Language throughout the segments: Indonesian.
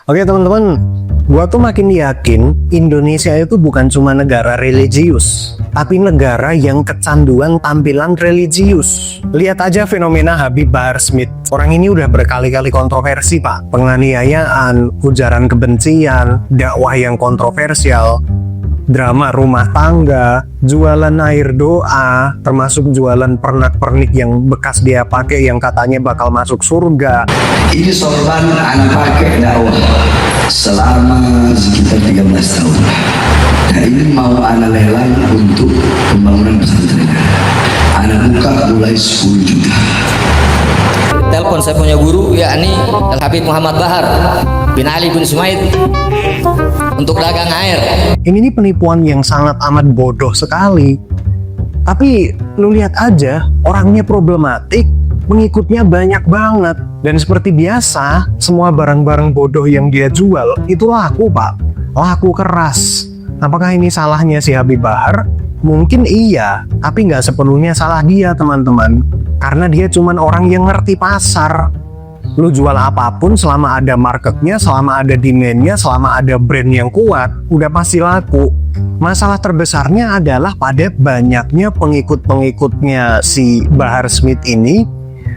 Oke teman-teman, gua tuh makin yakin Indonesia itu bukan cuma negara religius, tapi negara yang kecanduan tampilan religius. Lihat aja fenomena Habib Bahar Smith. Orang ini udah berkali-kali kontroversi pak. Penganiayaan, ujaran kebencian, dakwah yang kontroversial, drama rumah tangga, jualan air doa, termasuk jualan pernak-pernik yang bekas dia pakai yang katanya bakal masuk surga. Ini sorban anak pakai dakwah selama sekitar 13 tahun. Dan ini mau anak lelang untuk pembangunan pesantren. Anak buka mulai 10 juta. Telepon saya punya guru yakni Al Habib Muhammad Bahar bin Ali bin Sumaid untuk dagang air. Ini penipuan yang sangat amat bodoh sekali. Tapi lu lihat aja, orangnya problematik, pengikutnya banyak banget. Dan seperti biasa, semua barang-barang bodoh yang dia jual itu laku pak, laku keras. Apakah ini salahnya si Habib Bahar? Mungkin iya, tapi nggak sepenuhnya salah dia teman-teman. Karena dia cuman orang yang ngerti pasar. Lu jual apapun selama ada marketnya, selama ada demandnya, selama ada brand yang kuat, udah pasti laku. Masalah terbesarnya adalah pada banyaknya pengikut-pengikutnya si Bahar Smith ini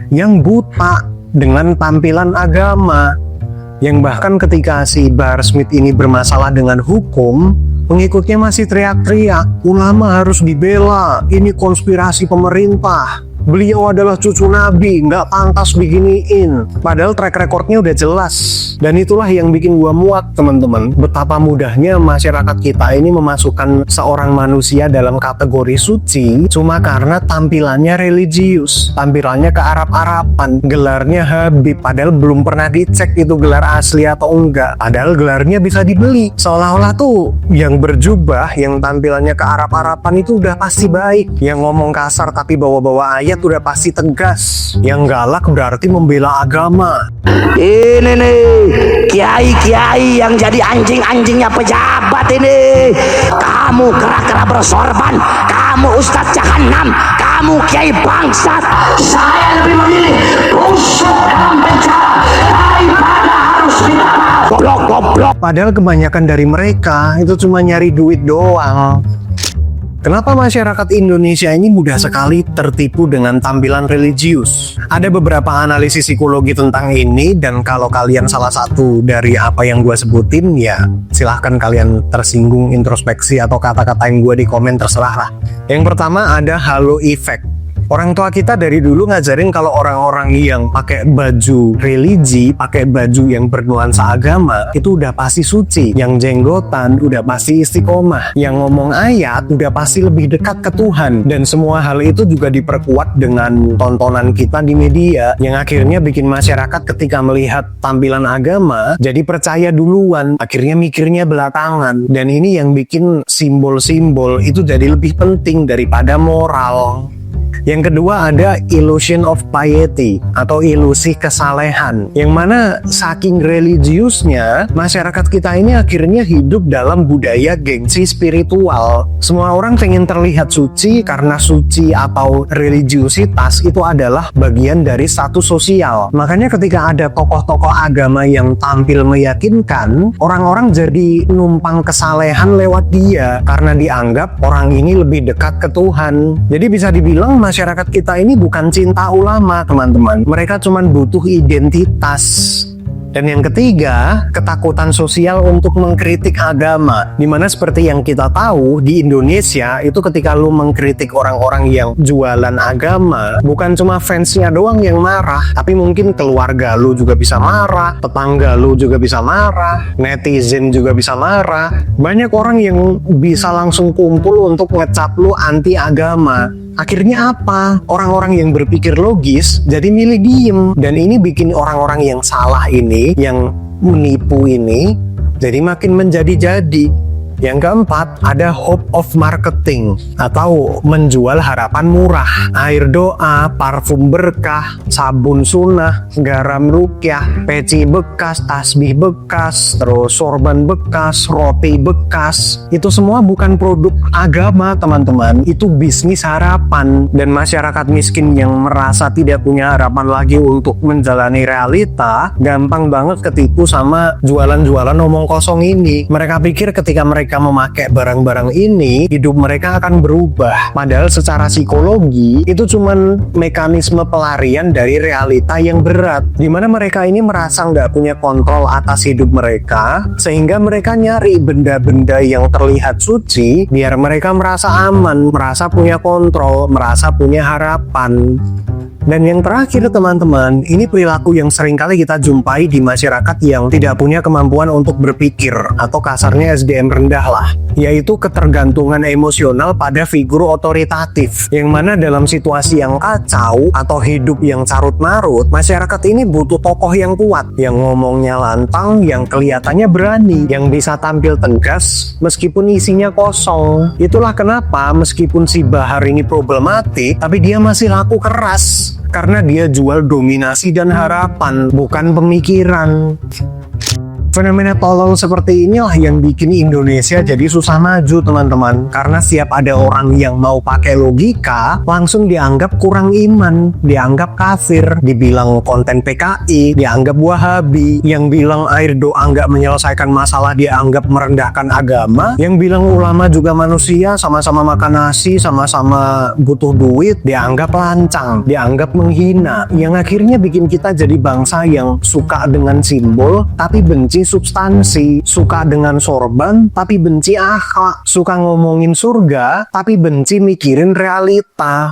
yang buta dengan tampilan agama. Yang bahkan ketika si Bahar Smith ini bermasalah dengan hukum, pengikutnya masih teriak-teriak, ulama harus dibela, ini konspirasi pemerintah. Beliau adalah cucu Nabi, nggak pantas beginiin. Padahal track recordnya udah jelas. Dan itulah yang bikin gua muak teman-teman. Betapa mudahnya masyarakat kita ini memasukkan seorang manusia dalam kategori suci cuma karena tampilannya religius, tampilannya ke Arab-Araban, gelarnya Habib. Padahal belum pernah dicek itu gelar asli atau enggak. Padahal gelarnya bisa dibeli. Seolah-olah tuh yang berjubah, yang tampilannya ke Arab-Araban itu udah pasti baik. Yang ngomong kasar tapi bawa-bawa ayat udah pasti tegas. Yang galak berarti membela agama. Ini nih kiai-kiai yang jadi anjing-anjingnya pejabat ini. Kamu kera-kera bersorban, kamu ustadz jahanam, kamu kiai bangsat. Saya lebih memilih busuk dalam penjara daripada harus ditangkap. Goblok. Padahal kebanyakan dari mereka itu cuma nyari duit doang. Kenapa masyarakat Indonesia ini mudah sekali tertipu dengan tampilan religius? Ada beberapa analisis psikologi tentang ini, dan kalau kalian salah satu dari apa yang gue sebutin, ya silahkan kalian tersinggung, introspeksi, atau kata-kata yang gue di komen terserah lah. Yang pertama ada halo effect. Orang tua kita dari dulu ngajarin kalau orang-orang yang pakai baju religi, pakai baju yang bernuansa agama, itu udah pasti suci. Yang jenggotan udah pasti istiqomah. Yang ngomong ayat udah pasti lebih dekat ke Tuhan. Dan semua hal itu juga diperkuat dengan tontonan kita di media, yang akhirnya bikin masyarakat ketika melihat tampilan agama jadi percaya duluan, akhirnya mikirnya belakangan. Dan ini yang bikin simbol-simbol itu jadi lebih penting daripada moral. Yang kedua ada illusion of piety atau ilusi kesalehan, yang mana saking religiusnya masyarakat kita ini akhirnya hidup dalam budaya gengsi spiritual. Semua orang pengen terlihat suci karena suci atau religiusitas itu adalah bagian dari status sosial. Makanya ketika ada tokoh-tokoh agama yang tampil meyakinkan, orang-orang jadi numpang kesalehan lewat dia karena dianggap orang ini lebih dekat ke Tuhan. Jadi bisa dibilang masyarakat kita ini bukan cinta ulama teman-teman, mereka cuma butuh identitas. Dan yang ketiga, ketakutan sosial untuk mengkritik agama. Dimana seperti yang kita tahu di Indonesia itu ketika lu mengkritik orang-orang yang jualan agama, bukan cuma fansnya doang yang marah, tapi mungkin keluarga lu juga bisa marah, tetangga lu juga bisa marah, netizen juga bisa marah. Banyak orang yang bisa langsung kumpul untuk ngecap lu anti agama. Akhirnya apa? Orang-orang yang berpikir logis jadi milih diem. Dan ini bikin orang-orang yang salah ini, yang menipu ini, jadi makin menjadi-jadi. Yang keempat, ada hope of marketing atau menjual harapan murah. Air doa, parfum berkah, sabun sunnah, garam rukyah, peci bekas, tasbih bekas, terus sorban bekas, roti bekas. Itu semua bukan produk agama, teman-teman. Itu bisnis harapan. Dan masyarakat miskin yang merasa tidak punya harapan lagi untuk menjalani realita, gampang banget ketipu sama jualan-jualan omong kosong ini. Mereka pikir ketika mereka memakai barang-barang ini, hidup mereka akan berubah. Padahal secara psikologi, itu cuman mekanisme pelarian dari realita yang berat. Dimana mereka ini merasa nggak punya kontrol atas hidup mereka, sehingga mereka nyari benda-benda yang terlihat suci, biar mereka merasa aman, merasa punya kontrol, merasa punya harapan. Dan yang terakhir teman-teman, ini perilaku yang seringkali kita jumpai di masyarakat yang tidak punya kemampuan untuk berpikir, atau kasarnya SDM rendah lah, yaitu ketergantungan emosional pada figur otoritatif, yang mana dalam situasi yang kacau atau hidup yang carut-marut, masyarakat ini butuh tokoh yang kuat, yang ngomongnya lantang, yang kelihatannya berani, yang bisa tampil tegas meskipun isinya kosong. Itulah kenapa meskipun si Bahar ini problematik, tapi dia masih laku keras. Karena dia jual dominasi dan harapan, bukan pemikiran. Fenomena tolol seperti inilah yang bikin Indonesia jadi susah maju, teman-teman. Karena setiap ada orang yang mau pakai logika, langsung dianggap kurang iman, dianggap kafir, dibilang konten PKI, dianggap Wahabi, yang bilang air doa nggak menyelesaikan masalah dianggap merendahkan agama, yang bilang ulama juga manusia, sama-sama makan nasi, sama-sama butuh duit, dianggap lancang, dianggap menghina, yang akhirnya bikin kita jadi bangsa yang suka dengan simbol, tapi benci substansi, suka dengan sorban tapi benci akhlak, suka ngomongin surga tapi benci mikirin realita.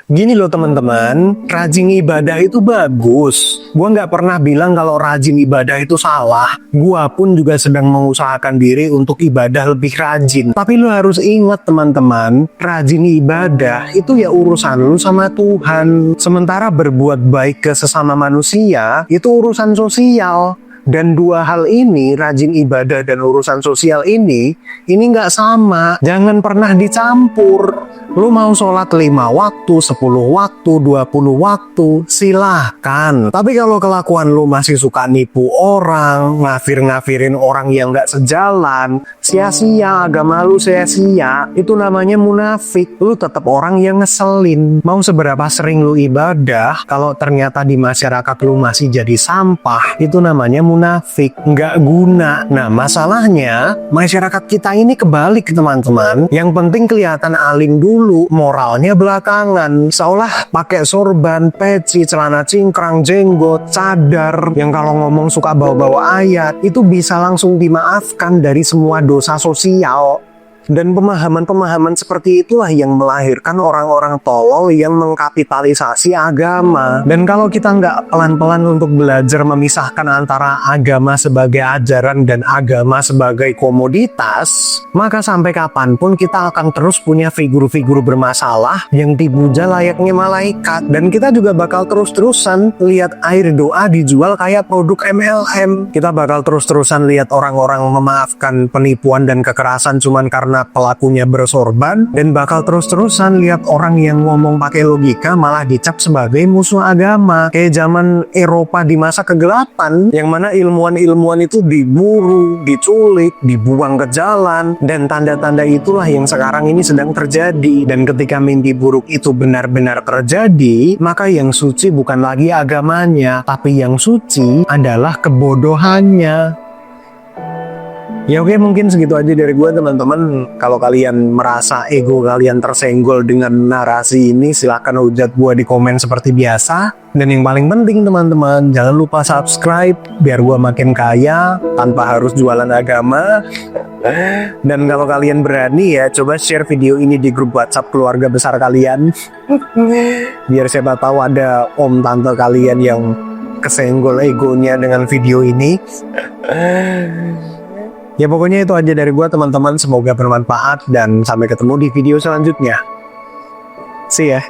Gini loh teman-teman, rajin ibadah itu bagus. Gua nggak pernah bilang kalau rajin ibadah itu salah. Gua pun juga sedang mengusahakan diri untuk ibadah lebih rajin. Tapi lo harus ingat teman-teman, rajin ibadah itu ya urusan lu sama Tuhan. Sementara berbuat baik ke sesama manusia itu urusan sosial. Dan dua hal ini, rajin ibadah dan urusan sosial ini nggak sama. Jangan pernah dicampur. Lu mau sholat 5 waktu, 10 waktu, 20 waktu, silahkan. Tapi kalau kelakuan lu masih suka nipu orang, ngafir-ngafirin orang yang nggak sejalan, sia-sia, agama lu sia-sia, itu namanya munafik. Lu tetap orang yang ngeselin. Mau seberapa sering lu ibadah, kalau ternyata di masyarakat lu masih jadi sampah, itu namanya munafik, nggak guna. Nah masalahnya, masyarakat kita ini kebalik teman-teman. Yang penting kelihatan alim dulu, moralnya belakangan. Seolah pakai sorban, peci, celana cingkrang, jenggot, cadar, yang kalau ngomong suka bawa-bawa ayat, itu bisa langsung dimaafkan dari semua dosa sosial. Dan pemahaman-pemahaman seperti itulah yang melahirkan orang-orang tolol yang mengkapitalisasi agama. Dan kalau kita nggak pelan-pelan untuk belajar memisahkan antara agama sebagai ajaran dan agama sebagai komoditas, maka sampai kapanpun kita akan terus punya figur-figur bermasalah yang dipuja layaknya malaikat. Dan kita juga bakal terus-terusan lihat air doa dijual kayak produk MLM. Kita bakal terus-terusan lihat orang-orang memaafkan penipuan dan kekerasan cuman karena pelakunya bersorban, dan bakal terus-terusan lihat orang yang ngomong pakai logika malah dicap sebagai musuh agama. Kayak zaman Eropa di masa kegelapan, yang mana ilmuwan-ilmuwan itu diburu, diculik, dibuang ke jalan, dan tanda-tanda itulah yang sekarang ini sedang terjadi. Dan ketika mimpi buruk itu benar-benar terjadi, maka yang suci bukan lagi agamanya, tapi yang suci adalah kebodohannya. Ya oke, mungkin segitu aja dari gue teman-teman. Kalau kalian merasa ego kalian tersenggol dengan narasi ini, silahkan hujat gue di komen seperti biasa. Dan yang paling penting teman-teman, jangan lupa subscribe biar gue makin kaya tanpa harus jualan agama. Dan kalau kalian berani ya, coba share video ini di grup WhatsApp keluarga besar kalian. Biar siapa tahu ada om tante kalian yang kesenggol egonya dengan video ini. Ya pokoknya itu aja dari gua teman-teman, semoga bermanfaat dan sampai ketemu di video selanjutnya. See ya.